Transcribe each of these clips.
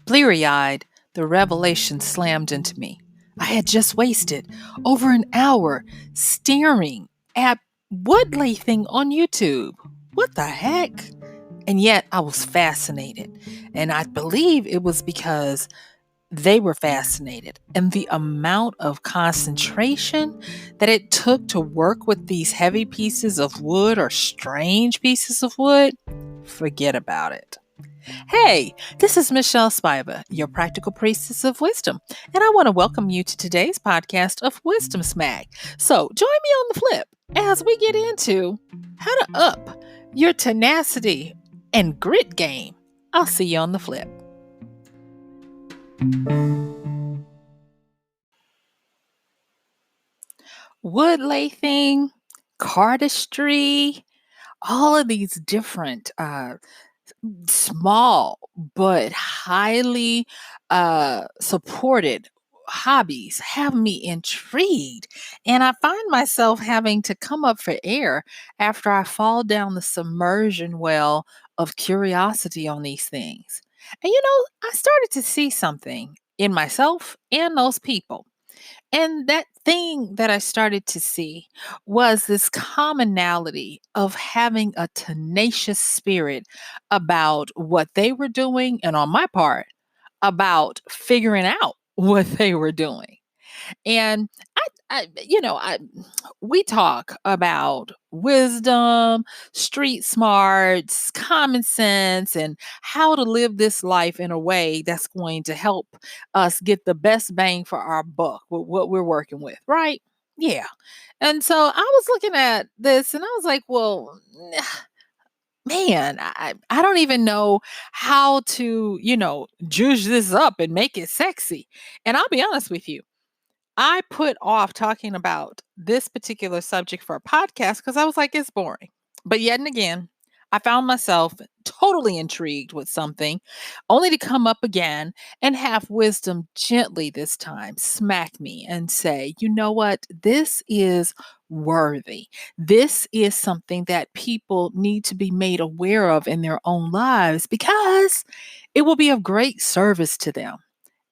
Bleary-eyed, the revelation slammed into me. I had just wasted over an hour staring at wood lathing on YouTube. What the heck? And yet I was fascinated. And I believe it was because they were fascinated. And the amount of concentration that it took to work with these heavy pieces of wood or strange pieces of wood, forget about it. Hey, this is MichelleSpiva, your practical priestess of wisdom, and I want to welcome you to today's podcast of Wisdom Smack. So join me on the flip as we get into how to up your tenacity and grit game. I'll see you on the flip. Wood lathing, cardistry, all of these different small but highly supported hobbies have me intrigued, and I find myself having to come up for air after I fall down the submersion well of curiosity on these things. And I started to see something in myself and those people, and that thing that I started to see was this commonality of having a tenacious spirit about what they were doing, and on my part, about figuring out what they were doing. And we talk about wisdom, street smarts, common sense, and how to live this life in a way that's going to help us get the best bang for our buck with what we're working with, right? Yeah. And so I was looking at this and I was like, well, man, I don't even know how to, juice this up and make it sexy. And I'll be honest with you. I put off talking about this particular subject for a podcast because I was like, it's boring. But yet and again, I found myself totally intrigued with something, only to come up again and have wisdom gently this time smack me and say, you know what? This is worthy. This is something that people need to be made aware of in their own lives because it will be of great service to them.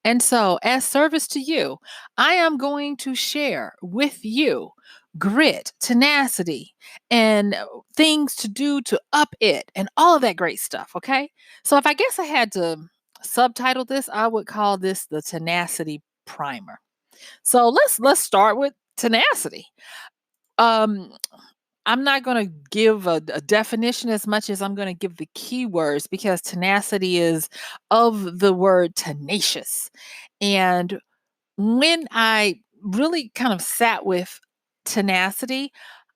And so, as service to you, I am going to share with you grit, tenacity, and things to do to up it and all of that great stuff. Okay. So, if I guess I had to subtitle this, I would call this the tenacity primer. So let's start with tenacity. Um, I'm not going to give a definition as much as I'm going to give the keywords because tenacity is of the word tenacious. And when I really kind of sat with tenacity,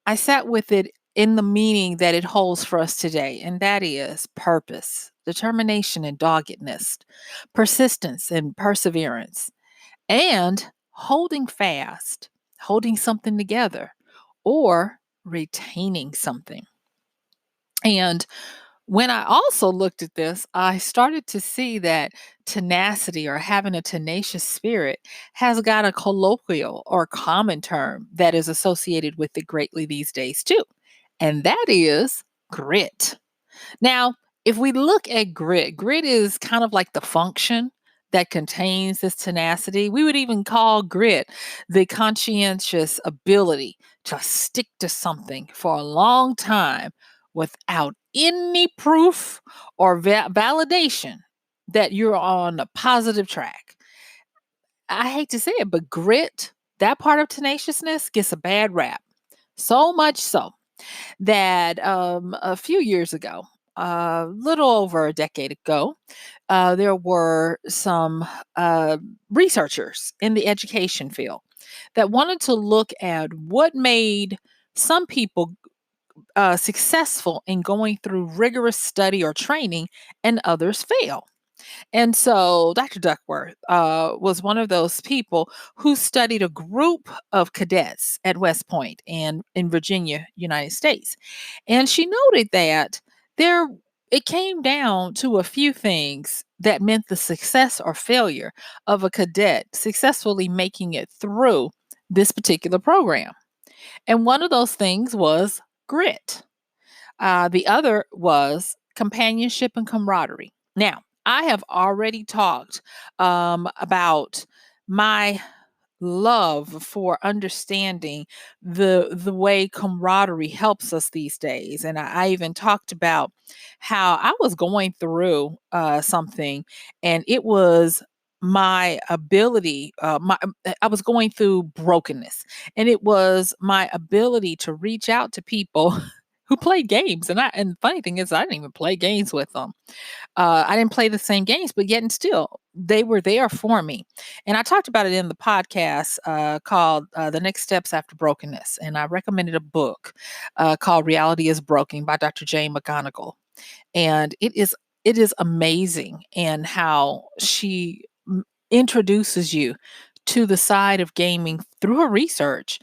I sat with it in the meaning that it holds for us today, and that is purpose, determination, and doggedness, persistence and perseverance, and holding fast, holding something together, or retaining something. And when I also looked at this, I started to see that tenacity or having a tenacious spirit has got a colloquial or common term that is associated with it greatly these days, too. And that is grit. Now, if we look at grit, grit is kind of like the function that contains this tenacity. We would even call grit the conscientious ability to stick to something for a long time without any proof or validation that you're on a positive track. I hate to say it, but grit, that part of tenaciousness, gets a bad rap. So much so that a few years ago, a little over a decade ago, there were some researchers in the education field that wanted to look at what made some people successful in going through rigorous study or training and others fail. And so Dr. Duckworth was one of those people who studied a group of cadets at West Point and in Virginia, United States. And she noted that there it came down to a few things that meant the success or failure of a cadet successfully making it through this particular program. And one of those things was grit. The other was companionship and camaraderie. Now, I have already talked about my love for understanding the way camaraderie helps us these days. And I even talked about how I was going through something, and it was my ability I was going through brokenness, and it was my ability to reach out to people who played games. And the funny thing is I didn't even play games with them. I didn't play the same games, but yet and still, they were there for me. And I talked about it in the podcast called The Next Steps After Brokenness. And I recommended a book called Reality is Broken by Dr. Jane McGonigal. And it is amazing and how she introduces you to the side of gaming through her research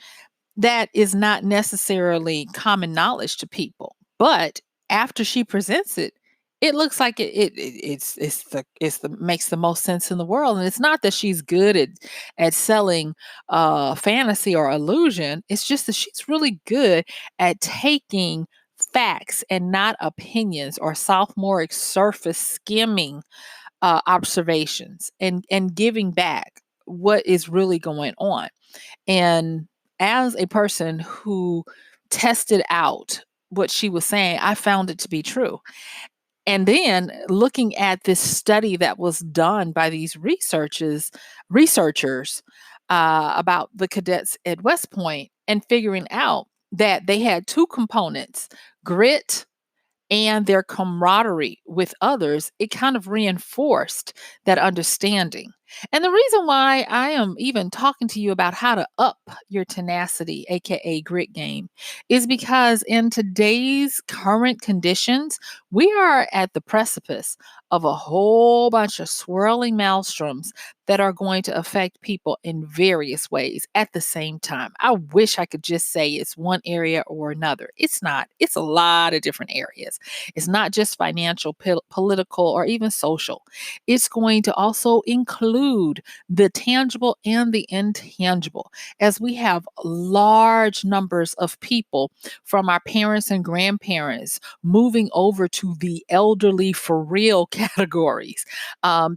that is not necessarily common knowledge to people. But after she presents it, it looks like it's the makes the most sense in the world. And it's not that she's good at selling fantasy or illusion. It's just that she's really good at taking facts and not opinions or sophomoric surface skimming observations, and giving back what is really going on. And as a person who tested out what she was saying, I found it to be true. And then looking at this study that was done by these researchers about the cadets at West Point, and figuring out that they had two components: grit and their camaraderie with others, it kind of reinforced that understanding. And the reason why I am even talking to you about how to up your tenacity, aka grit game, is because in today's current conditions, we are at the precipice of a whole bunch of swirling maelstroms that are going to affect people in various ways at the same time. I wish I could just say it's one area or another. It's not, it's a lot of different areas. It's not just financial, political, or even social. It's going to also include the tangible and the intangible, as we have large numbers of people from our parents and grandparents moving over to the elderly for real categories.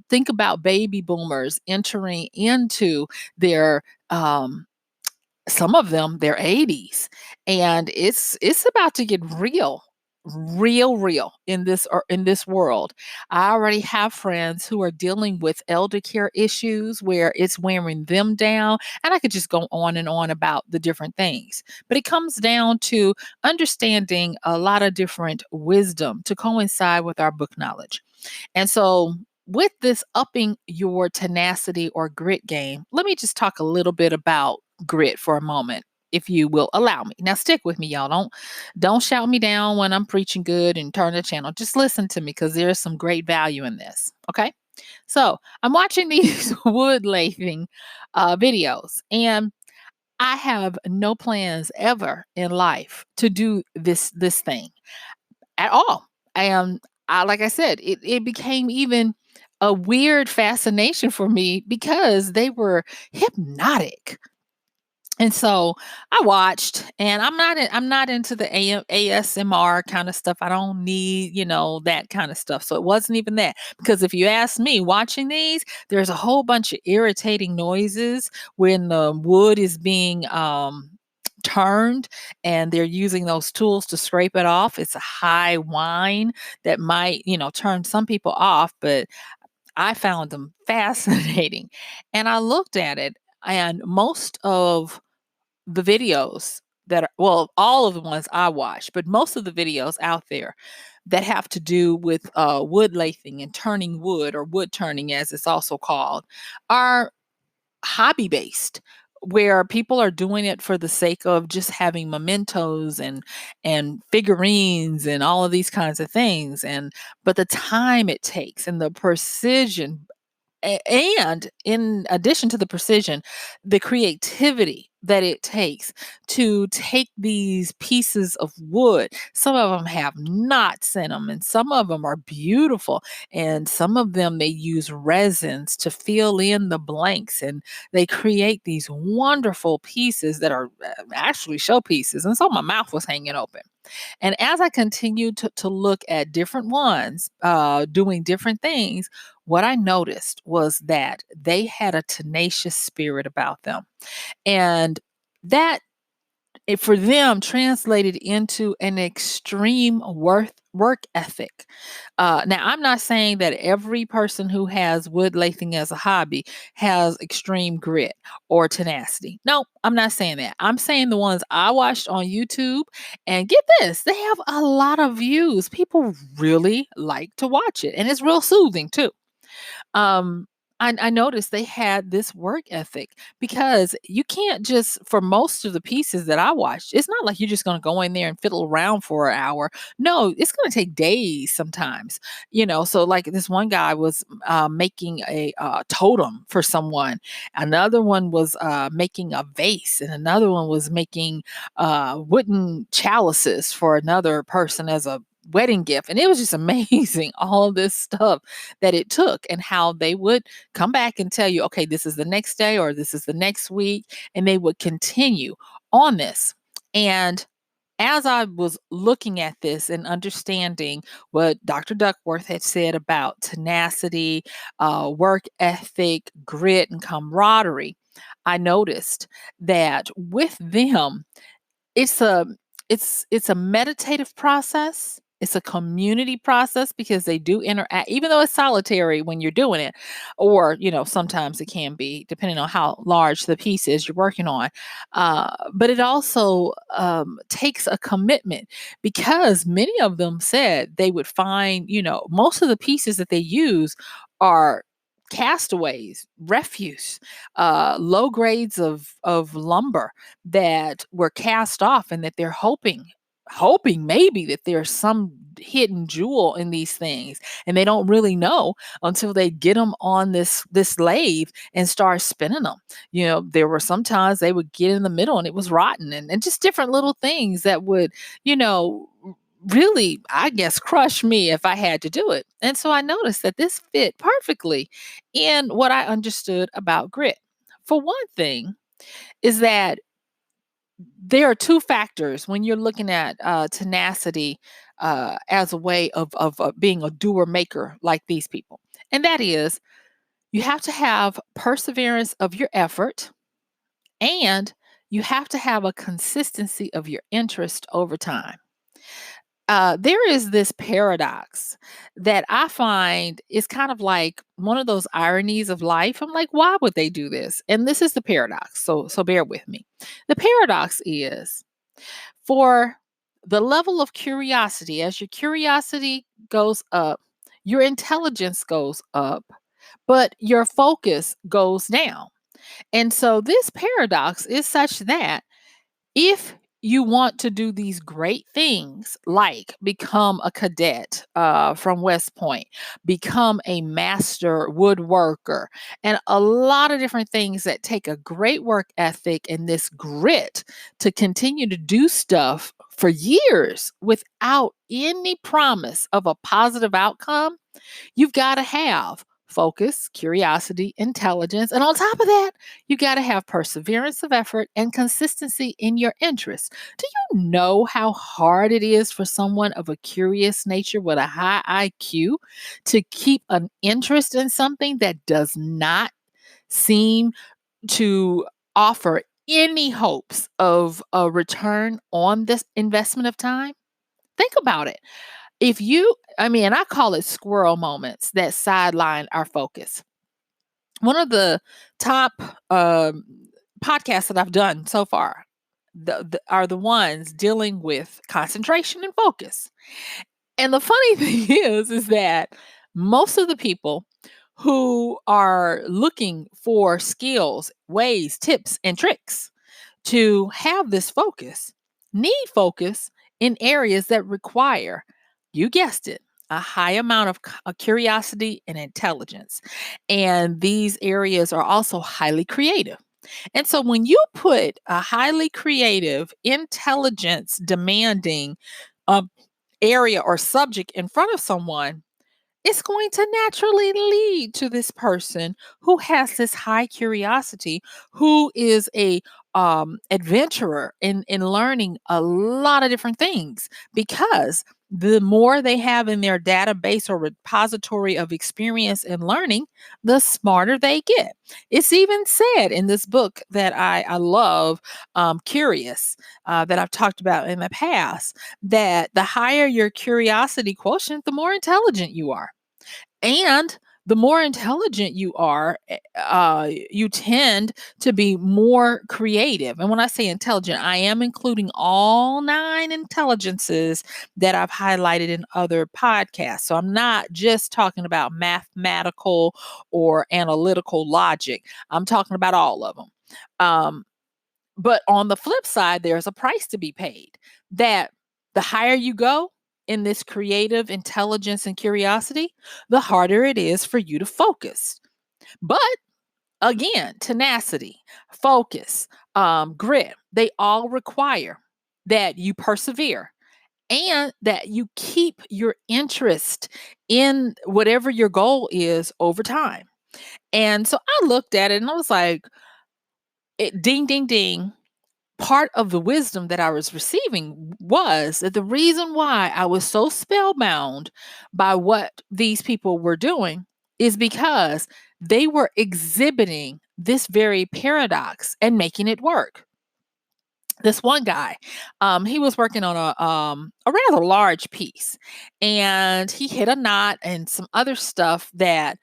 Think about baby boomers entering into their some of them their 80s, and it's about to get real in this world. I already have friends who are dealing with elder care issues where it's wearing them down, and I could just go on and on about the different things. But it comes down to understanding a lot of different wisdom to coincide with our book knowledge. And so, with this upping your tenacity or grit game, let me just talk a little bit about grit for a moment, if you will allow me. Now, stick with me, y'all. Don't shout me down when I'm preaching good and turn the channel. Just listen to me because there is some great value in this. Okay. So I'm watching these wood lathing videos, and I have no plans ever in life to do this thing at all. And like I said, it became even a weird fascination for me because they were hypnotic. And so I watched, and I'm not into the ASMR kind of stuff. I don't need, that kind of stuff. So it wasn't even that. Because if you ask me, watching these, there's a whole bunch of irritating noises when the wood is being turned, and they're using those tools to scrape it off. It's a high whine that might, turn some people off, but I found them fascinating. And I looked at it, and most of the videos well, all of the ones I watch, but most of the videos out there that have to do with wood lathing and turning wood, or wood turning as it's also called, are hobby based, where people are doing it for the sake of just having mementos and figurines and all of these kinds of things. And but the time it takes and the precision, and in addition to the precision, the creativity that it takes to take these pieces of wood. Some of them have knots in them, and some of them are beautiful. And some of them, they use resins to fill in the blanks, and they create these wonderful pieces that are actually showpieces. And so my mouth was hanging open. And as I continued to look at different ones doing different things, what I noticed was that they had a tenacious spirit about them. And that it for them translated into an extreme work ethic. Now, I'm not saying that every person who has woodlathing as a hobby has extreme grit or tenacity. No, I'm not saying that. I'm saying the ones I watched on YouTube, and get this, they have a lot of views. People really like to watch it, and it's real soothing too. um I noticed they had this work ethic because you can't just, for most of the pieces that I watched, it's not like you're just going to go in there and fiddle around for an hour. No, it's going to take days sometimes. So like this one guy was making a totem for someone, another one was making a vase, and another one was making wooden chalices for another person as a wedding gift. And it was just amazing all of this stuff that it took, and how they would come back and tell you, okay, this is the next day or this is the next week. And they would continue on this. And as I was looking at this and understanding what Dr. Duckworth had said about tenacity, work ethic, grit, and camaraderie, I noticed that with them, it's a it's a meditative process. It's a community process because they do interact, even though it's solitary when you're doing it, or sometimes it can be depending on how large the piece is you're working on. But it also takes a commitment, because many of them said they would find, most of the pieces that they use are castaways, refuse, low grades of lumber that were cast off, and that they're hoping maybe that there's some hidden jewel in these things, and they don't really know until they get them on this lathe and start spinning them. There were sometimes they would get in the middle and it was rotten, and just different little things that would you know really, I guess, crush me if I had to do it. And so I noticed that this fit perfectly in what I understood about grit. For one thing, is that there are two factors when you're looking at tenacity as a way of being a doer maker like these people. And that is, you have to have perseverance of your effort, and you have to have a consistency of your interest over time. There is this paradox that I find is kind of like one of those ironies of life. I'm like, why would they do this? And this is the paradox. So bear with me. The paradox is, for the level of curiosity, as your curiosity goes up, your intelligence goes up, but your focus goes down. And so this paradox is such that if you want to do these great things like become a cadet from West Point, become a master woodworker, and a lot of different things that take a great work ethic and this grit to continue to do stuff for years without any promise of a positive outcome, you've got to have focus, curiosity, intelligence. And on top of that, you got to have perseverance of effort and consistency in your interests. Do you know how hard it is for someone of a curious nature with a high IQ to keep an interest in something that does not seem to offer any hopes of a return on this investment of time? Think about it. And I call it squirrel moments that sideline our focus. One of the top um, podcasts that I've done so far are the ones dealing with concentration and focus. And the funny thing is that most of the people who are looking for skills, ways, tips, and tricks to have this focus need focus in areas that require, you guessed it, a high amount of curiosity and intelligence. And these areas are also highly creative. And so when you put a highly creative, intelligence demanding um, area or subject in front of someone, it's going to naturally lead to this person who has this high curiosity, who is a adventurer in learning a lot of different things, because the more they have in their database or repository of experience and learning, the smarter they get. It's even said in this book that I love, Curious, that I've talked about in the past, that the higher your curiosity quotient, the more intelligent you are. And the more intelligent you are, you tend to be more creative. And when I say intelligent, I am including all 9 intelligences that I've highlighted in other podcasts. So I'm not just talking about mathematical or analytical logic, I'm talking about all of them. Um, but on the flip side, there's a price to be paid, that the higher you go in this creative intelligence and curiosity, the harder it is for you to focus. But again, tenacity, focus, grit, they all require that you persevere and that you keep your interest in whatever your goal is over time. And so I looked at it and I was like, ding, ding, ding. Part of the wisdom that I was receiving was that the reason why I was so spellbound by what these people were doing is because they were exhibiting this very paradox and making it work. This one guy, he was working on a rather large piece, and he hit a knot and some other stuff that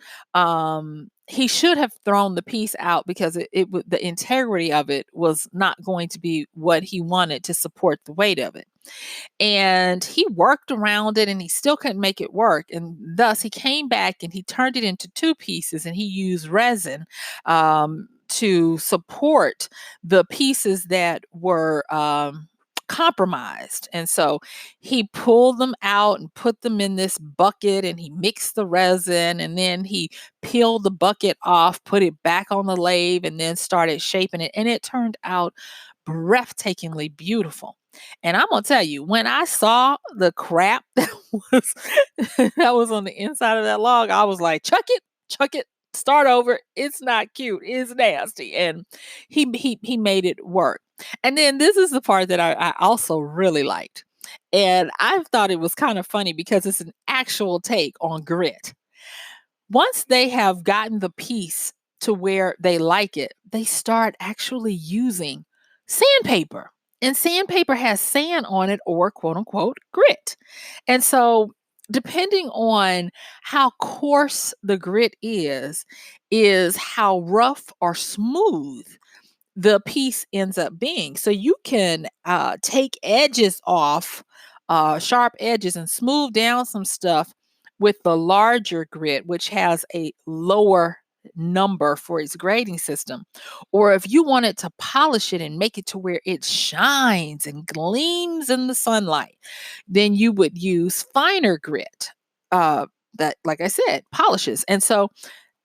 he should have thrown the piece out because the integrity of it was not going to be what he wanted to support the weight of it. And he worked around it and he still couldn't make it work. And thus he came back and he turned it into 2 pieces and he used resin to support the pieces that were compromised. And so he pulled them out and put them in this bucket and he mixed the resin and then he peeled the bucket off, put it back on the lathe, and then started shaping it. And it turned out breathtakingly beautiful. And I'm gonna tell you, when I saw the crap that was that was on the inside of that log, I was like, chuck it, start over. It's not cute. It's nasty. And he made it work. And then this is the part that I also really liked. And I thought it was kind of funny because it's an actual take on grit. Once they have gotten the piece to where they like it, they start actually using sandpaper. And sandpaper has sand on it or quote unquote grit. And so, depending on how coarse the grit is how rough or smooth the piece ends up being. So you can take edges off, sharp edges, and smooth down some stuff with the larger grit, which has a lower number for its grading system. Or if you wanted to polish it and make it to where it shines and gleams in the sunlight, then you would use finer grit. That, like I said, polishes. And so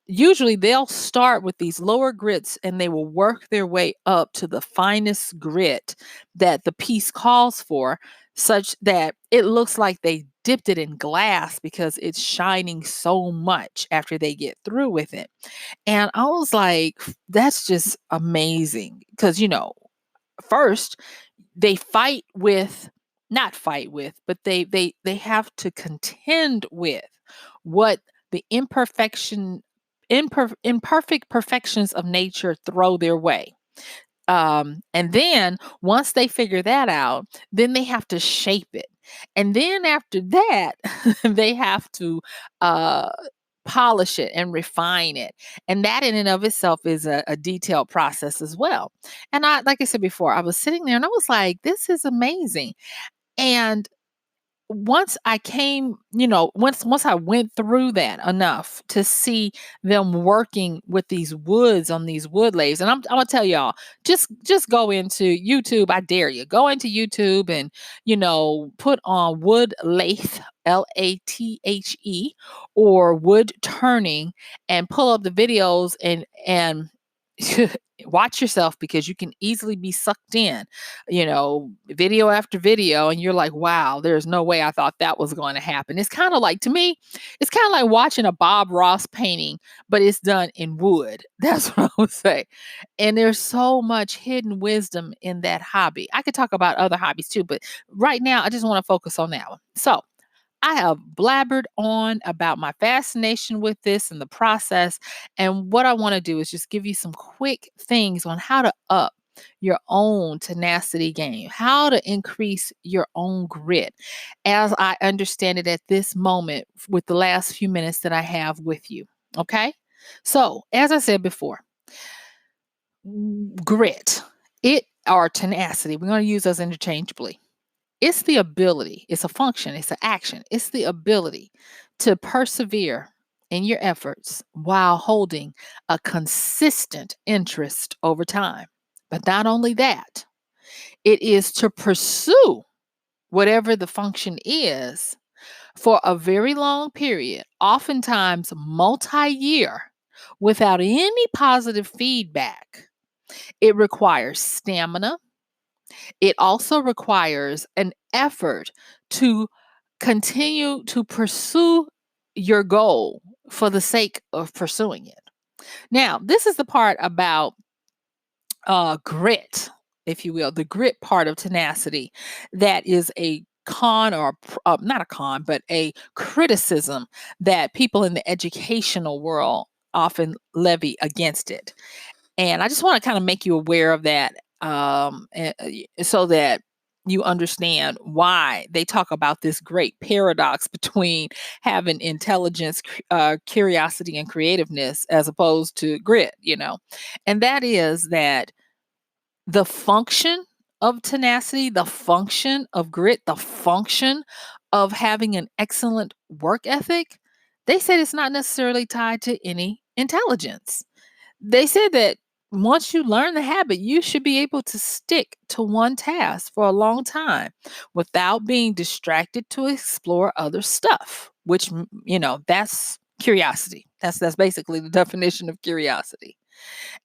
usually they'll start with these lower grits and they will work their way up to the finest grit that the piece calls for, such that it looks like they dipped it in glass because it's shining so much after they get through with it. And I was like, that's just amazing. Because, first, they fight with not fight with, but they have to contend with what the imperfect perfections of nature throw their way. And then once they figure that out, then they have to shape it. And then after that, they have to uh, polish it and refine it. And that in and of itself is a detailed process as well. And like I said before, I was sitting there and I was like, this is amazing. And once I came, once I went through that enough to see them working with these woods on these wood lathes, and I'm gonna tell y'all, just go into YouTube. I dare you, go into YouTube and put on wood lathe, LATHE, or wood turning, and pull up the videos and watch yourself because you can easily be sucked in, video after video, and you're like, wow, there's no way I thought that was going to happen. It's kind of like, to me, it's kind of like watching a Bob Ross painting, but it's done in wood. That's what I would say. And there's so much hidden wisdom in that hobby. I could talk about other hobbies too, but right now I just want to focus on that one. So, I have blabbered on about my fascination with this and the process. And what I want to do is just give you some quick things on how to up your own tenacity game, how to increase your own grit, as I understand it at this moment with the last few minutes that I have with you. Okay. So, as I said before, grit, it or tenacity, we're going to use those interchangeably. It's the ability, it's a function, it's an action, it's the ability to persevere in your efforts while holding a consistent interest over time. But not only that, it is to pursue whatever the function is for a very long period, oftentimes multi year, without any positive feedback. It requires stamina. It also requires an effort to continue to pursue your goal for the sake of pursuing it. Now, this is the part about grit, if you will, the grit part of tenacity that is a con or not a con, but a criticism that people in the educational world often levy against it. And I just want to kind of make you aware of that, so that you understand why they talk about this great paradox between having intelligence, curiosity, and creativeness as opposed to grit. And that is that the function of tenacity, the function of grit, the function of having an excellent work ethic, they said it's not necessarily tied to any intelligence. They said that once you learn the habit, you should be able to stick to one task for a long time without being distracted to explore other stuff, which, that's curiosity. That's basically the definition of curiosity.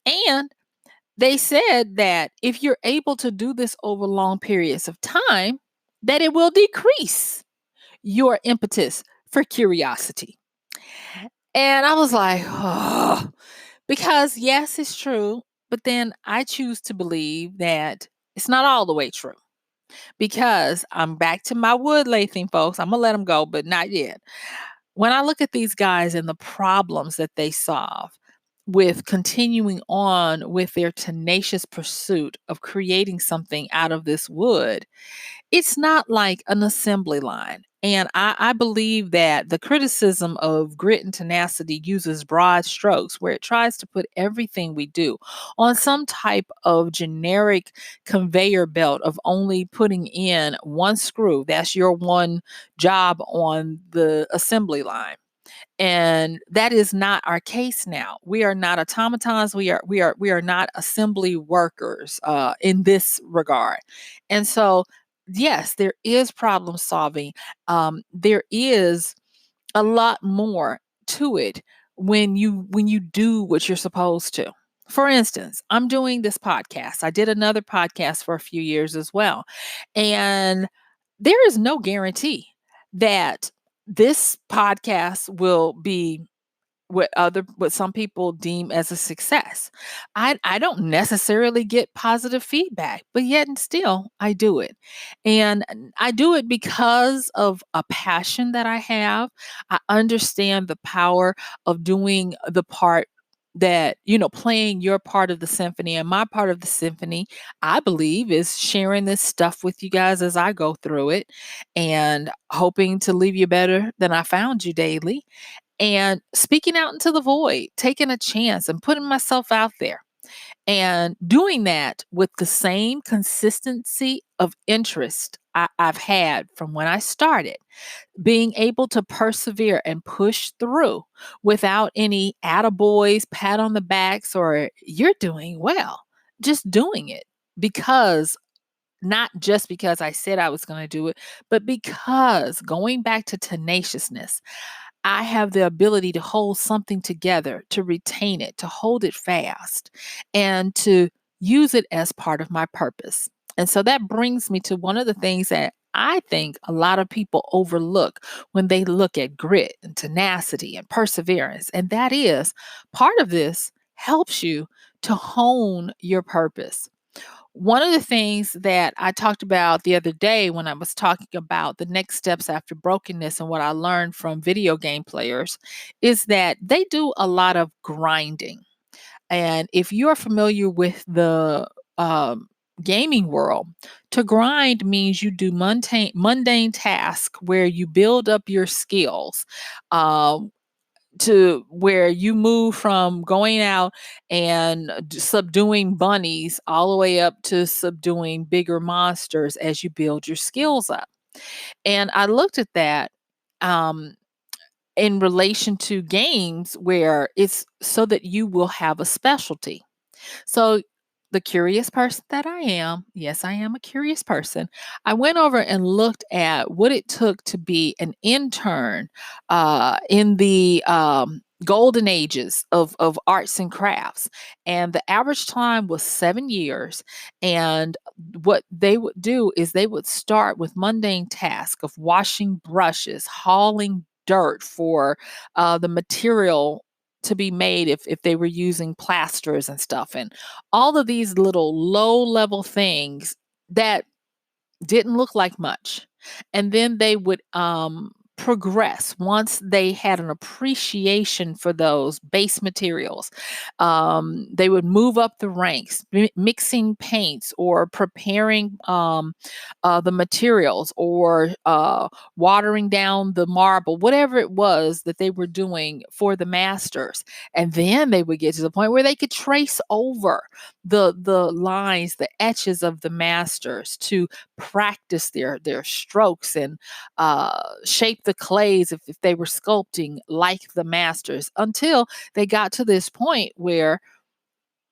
And they said that if you're able to do this over long periods of time, that it will decrease your impetus for curiosity. And I was like, oh, because yes, it's true, but then I choose to believe that it's not all the way true. Because I'm back to my wood lathing, folks. I'm gonna let them go, but not yet. When I look at these guys and the problems that they solve with continuing on with their tenacious pursuit of creating something out of this wood, it's not like an assembly line. And I believe that the criticism of grit and tenacity uses broad strokes where it tries to put everything we do on some type of generic conveyor belt of only putting in one screw. That's your one job on the assembly line. And that is not our case now. We are not automatons. We are not assembly workers in this regard. And so, yes, there is problem solving. There is a lot more to it when you do what you're supposed to. For instance, I'm doing this podcast. I did another podcast for a few years as well. And there is no guarantee that this podcast will be what some people deem as a success. I don't necessarily get positive feedback, but yet and still I do it. And I do it because of a passion that I have. I understand the power of doing the part that, playing your part of the symphony, and my part of the symphony, I believe, is sharing this stuff with you guys as I go through it and hoping to leave you better than I found you daily, and speaking out into the void, taking a chance and putting myself out there and doing that with the same consistency of interest I've had from when I started, being able to persevere and push through without any attaboys, pat on the backs, or you're doing well, just doing it because not just because I said I was going to do it, but because going back to tenaciousness, I have the ability to hold something together, to retain it, to hold it fast, and to use it as part of my purpose. And so that brings me to one of the things that I think a lot of people overlook when they look at grit and tenacity and perseverance. And that is part of this helps you to hone your purpose. One of the things that I talked about the other day when I was talking about the next steps after brokenness and what I learned from video game players is that they do a lot of grinding. And if you're familiar with the gaming world, to grind means you do mundane tasks where you build up your skills. Um, to where you move from going out and subduing bunnies all the way up to subduing bigger monsters as you build your skills up. And I looked at that um, in relation to games where it's so that you will have a specialty. So, the curious person that I am, yes, I am a curious person. I went over and looked at what it took to be an intern in the golden ages of arts and crafts. And the average time was 7 years. And what they would do is they would start with mundane tasks of washing brushes, hauling dirt for the material to be made if they were using plasters and stuff, and all of these little low level things that didn't look like much. And then they would progress once they had an appreciation for those base materials. They would move up the ranks, mixing paints or preparing the materials or watering down the marble, whatever it was that they were doing for the masters. And then they would get to the point where they could trace over the lines, the etches of the masters to practice their strokes and shape the clays if they were sculpting like the masters until they got to this point where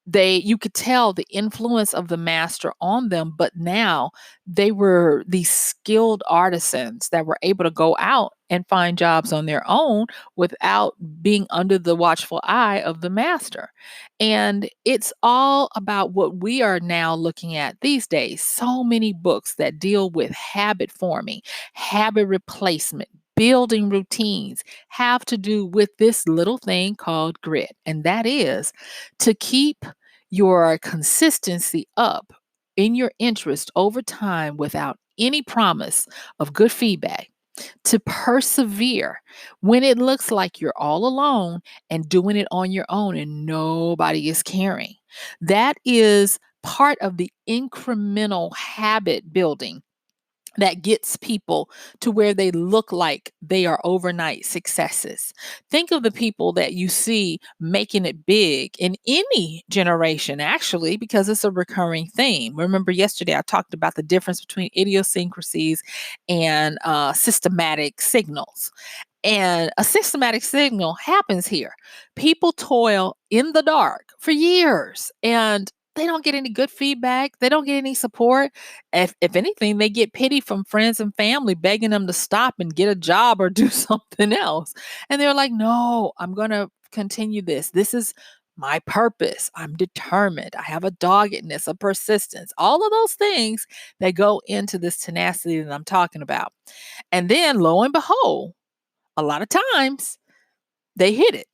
they you could tell the influence of the master on them, but now they were these skilled artisans that were able to go out and find jobs on their own without being under the watchful eye of the master. And it's all about what we are now looking at these days. So many books that deal with habit forming, habit replacement, building routines have to do with this little thing called grit. And that is to keep your consistency up in your interest over time without any promise of good feedback, to persevere when it looks like you're all alone and doing it on your own and nobody is caring. That is part of the incremental habit building that gets people to where they look like they are overnight successes. Think of the people that you see making it big in any generation, actually, because it's a recurring theme. Remember, yesterday I talked about the difference between idiosyncrasies and systematic signals. And a systematic signal happens here. People toil in the dark for years and they don't get any good feedback. They don't get any support. If anything, they get pity from friends and family begging them to stop and get a job or do something else. And they're like, no, I'm going to continue this. This is my purpose. I'm determined. I have a doggedness, a persistence, all of those things that go into this tenacity that I'm talking about. And then lo and behold, a lot of times they hit it.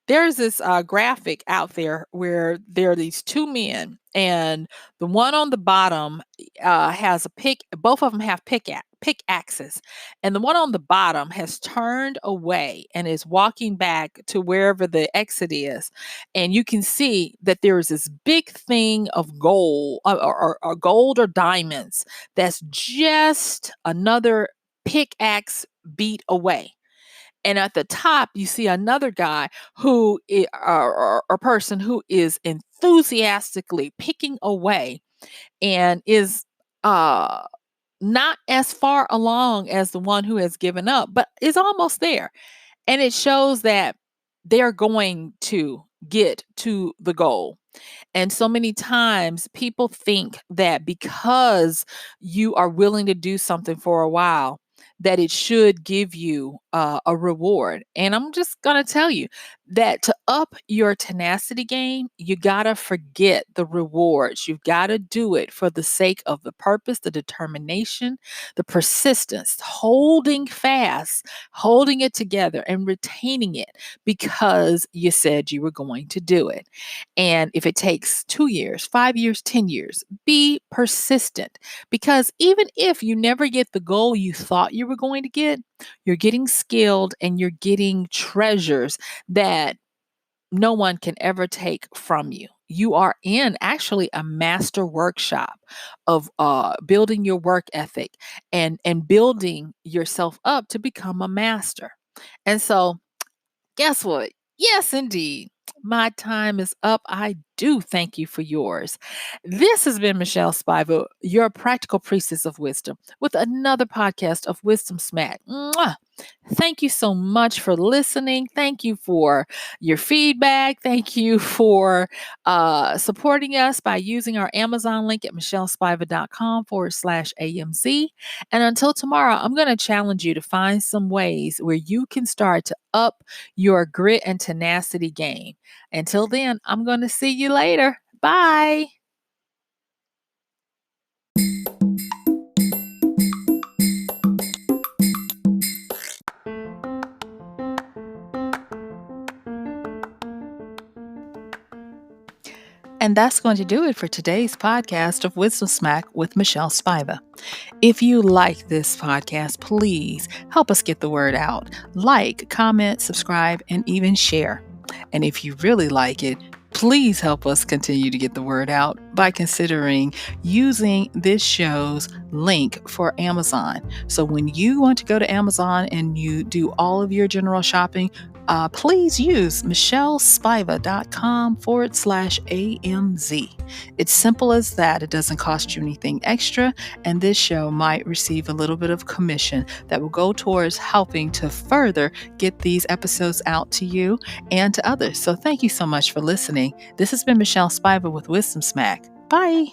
There's this graphic out there where there are these two men, and the one on the bottom has a pick. Both of them have pickaxes, and the one on the bottom has turned away and is walking back to wherever the exit is. And you can see that there is this big thing of gold or gold or diamonds that's just another pickaxe beat away. And at the top, you see another guy or person who is enthusiastically picking away and is uh, not as far along as the one who has given up, but is almost there. And it shows that they're going to get to the goal. And so many times people think that because you are willing to do something for a while, that it should give you a reward. And I'm just going to tell you that to up your tenacity game, you got to forget the rewards. You've got to do it for the sake of the purpose, the determination, the persistence, holding fast, holding it together, and retaining it because you said you were going to do it. And if it takes 2 years, 5 years, 10 years, be persistent because even if you never get the goal you thought you were going to get, you're getting skilled and you're getting treasures that no one can ever take from you. You are in actually a master workshop of building your work ethic and building yourself up to become a master. And so guess what? Yes, indeed. My time is up. I do thank you for yours. This has been Michelle Spiva, your practical priestess of wisdom, with another podcast of Wisdom Smack. Mwah! Thank you so much for listening. Thank you for your feedback. Thank you for supporting us by using our Amazon link at michellespiva.com/AMZ. And until tomorrow, I'm going to challenge you to find some ways where you can start to up your grit and tenacity game. Until then, I'm going to see you later. Bye. And that's going to do it for today's podcast of Wisdom Smack with Michelle Spiva. If you like this podcast, please help us get the word out. Like, comment, subscribe, and even share. And if you really like it, please help us continue to get the word out by considering using this show's link for Amazon. So when you want to go to Amazon and you do all of your general shopping, please use MichelleSpiva.com/AMZ. It's simple as that. It doesn't cost you anything extra, and this show might receive a little bit of commission that will go towards helping to further get these episodes out to you and to others. So thank you so much for listening. This has been Michelle Spiva with Wisdom Smack. Bye.